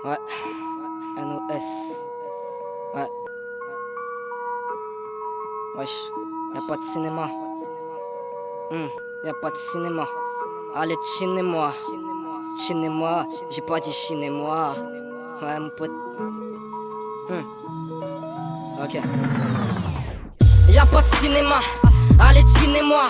Ouais, NOS. Ouais. Wesh, y'a pas de cinéma. Y'a pas de cinéma. Allez, chinez-moi. Chinez-moi, j'ai pas dit chinez-moi. Ouais, mon pote. Ok. Y'a pas de cinéma. Allez, chinez-moi.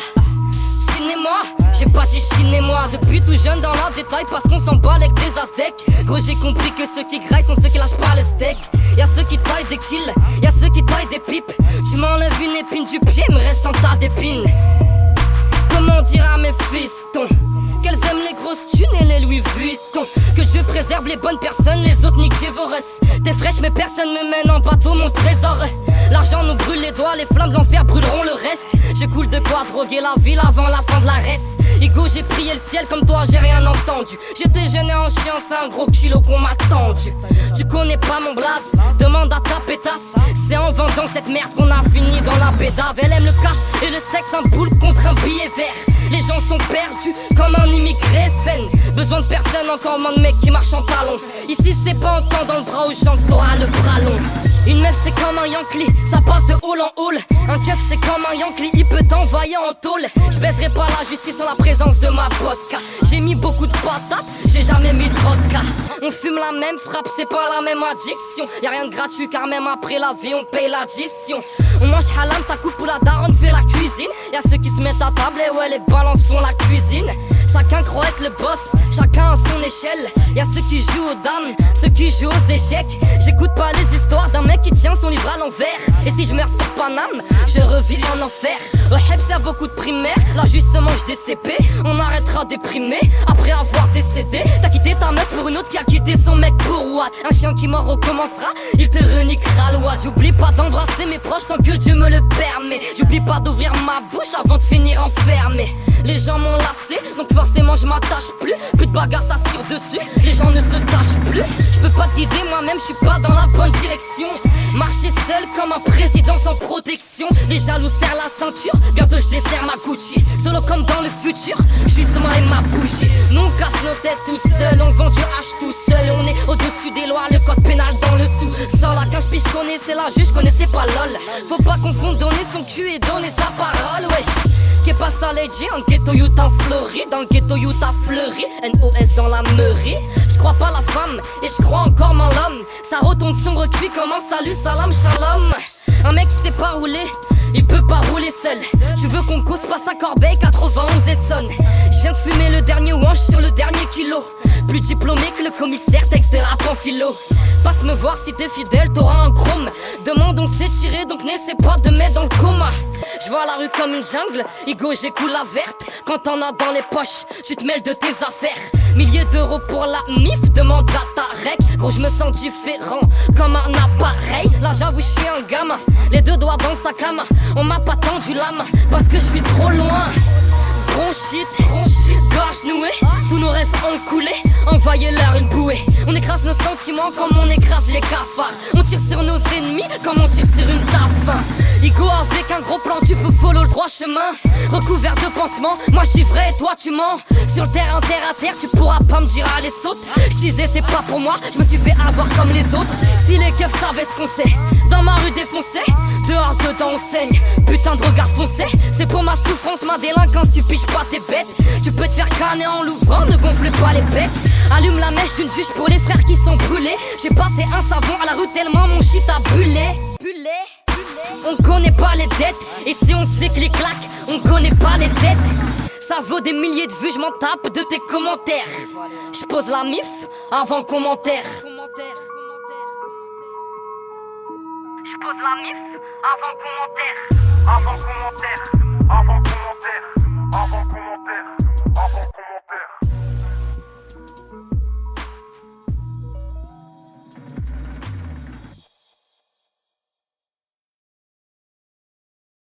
Chinez-moi, j'ai pas dit chinez-moi. Depuis tout jeune dans la détail parce qu'on s'en bat avec des aztèques. Gros, j'ai compris que ceux qui graillent sont ceux qui lâchent pas le steak. Y'a ceux qui taillent des kills, y'a ceux qui taillent des pipes. Tu m'enlèves une épine du pied, me reste un tas d'épines. Comment dire à mes fistons qu'elles aiment les grosses thunes et les Louis Vuitton? Que Dieu préserve les bonnes personnes, les autres niquez vos restes. T'es fraîche mais personne me mène en bateau mon trésor. L'argent nous brûle les doigts, les flammes de l'enfer brûleront le reste. Je coule de quoi droguer la ville avant la fin de la reste. Ego, j'ai prié le ciel comme toi, j'ai rien entendu. J'étais jeune et en chien, c'est un gros kilo qu'on m'a tendu. Tu connais pas mon blaze, demande à ta pétasse. C'est en vendant cette merde qu'on a fini dans la bédave. Elle aime le cash et le sexe, un boule contre un billet vert. Les gens sont perdus comme un immigré FN. Besoin de personne, encore moins de mecs qui marchent en talons. Ici c'est pas en temps dans le bras aux gens que t'auras le bras long. Une meuf c'est comme un Yankee, ça passe de hall en hall. Un keuf c'est comme un Yankee, il peut t'envoyer en tôle. Je baisserai pas la justice sans la présence de ma vodka. J'ai mis beaucoup de patates, j'ai jamais mis trop de cas. On fume la même frappe, c'est pas la même addiction. Y'a rien de gratuit car même après la vie on paye l'addition. On mange halam, ça coupe pour la daronne, fait la cuisine. Y'a ceux qui se mettent à table et ouais les balances font la cuisine. Chacun croit être le boss, chacun à son échelle. Y'a ceux qui jouent aux dames, ceux qui jouent aux échecs. J'écoute pas les histoires d'un mec qui tient son livre à l'envers. Et si je meurs sur Paname, je revis en enfer. Au Hebs y'a beaucoup de primaires, là juste se mange des CP. On arrêtera déprimé après avoir décédé. T'as quitté ta meuf pour une autre qui a quitté son mec pour what? Un chien qui mort recommencera, il te reniquera l'oie. J'oublie pas d'embrasser mes proches tant que Dieu me le permet. J'oublie pas d'ouvrir ma bouche avant de finir enfermé. Les gens m'ont lassé, donc forcément je m'attache plus. Plus de bagarre ça tire dessus, les gens ne se tâchent plus. Je peux pas te guider moi-même, je suis pas dans la bonne direction. Marcher seul comme un président sans protection. Les jaloux serrent la ceinture, bientôt je desserre ma Gucci. Solo comme dans le futur, je suis seulement et ma bougie. Nous on casse nos têtes tout seul, on vend du H tout seul. On est au-dessus des lois, le code pénal dans le sous-sol. À 15 piges connaissais la juge, connaissais pas LOL. Faut pas confondre donner son cul et donner sa parole, wesh. Qu'est pas ça legit, un ghetto youth en Floride. Dans le ghetto youth a fleuri, NOS dans la mairie. Je crois pas la femme, et je crois encore en l'homme. Ça retourne son recuit comme un salut, salam, shalom. Un mec qui sait pas rouler, il peut pas rouler seul. Tu veux qu'on cause pas sa corbeille, 91 et sonne. Je viens de fumer le dernier wanch sur le dernier kilo. Plus diplômé que le commissaire, texte de rap en philo. Passe me voir si t'es fidèle, t'auras un chrome. Demande on s'est tiré, donc n'essaie pas de mettre dans le coma. Je vois la rue comme une jungle, Igo j'écoule la verte. Quand t'en as dans les poches, tu te mêles de tes affaires. Milliers d'euros pour la MIF, demande à ta rec. Gros je me sens différent, comme un appareil. Là j'avoue je suis un gamin, les deux doigts dans sa cama. On m'a pas tendu la main, parce que je suis trop loin. Bronchite, gorge nouée, tous nos rêves ont coulé, envoyez-leur une bouée. On écrase nos sentiments comme on écrase les cafards. On tire sur nos ennemis comme on tire sur une taffe. Igo avec un gros plan, tu peux follow le droit chemin. Recouvert de pansements, moi je suis vrai et toi tu mens. Sur le terrain, terre à terre, tu pourras pas me dire allez saute. Je disais c'est pas pour moi, je me suis fait avoir comme les autres. Si les keufs savaient ce qu'on sait, dans ma rue défoncée, dehors dedans on saigne, putain de regard foncé. C'est pour ma souffrance, ma délinquance, tu piges pas tes bêtes. Tu peux te faire canner en l'ouvrant, ne gonfle pas les bêtes. Allume la mèche d'une juge pour les frères qui sont brûlés. J'ai passé un savon à la rue tellement mon shit a bullé. On connaît pas les dettes, et si on se fait clic-clac, on connaît pas les têtes. Ça vaut des milliers de vues, je m'en tape de tes commentaires. Je pose la mif avant commentaire. Je pose la mif avant commentaire. Avant commentaire.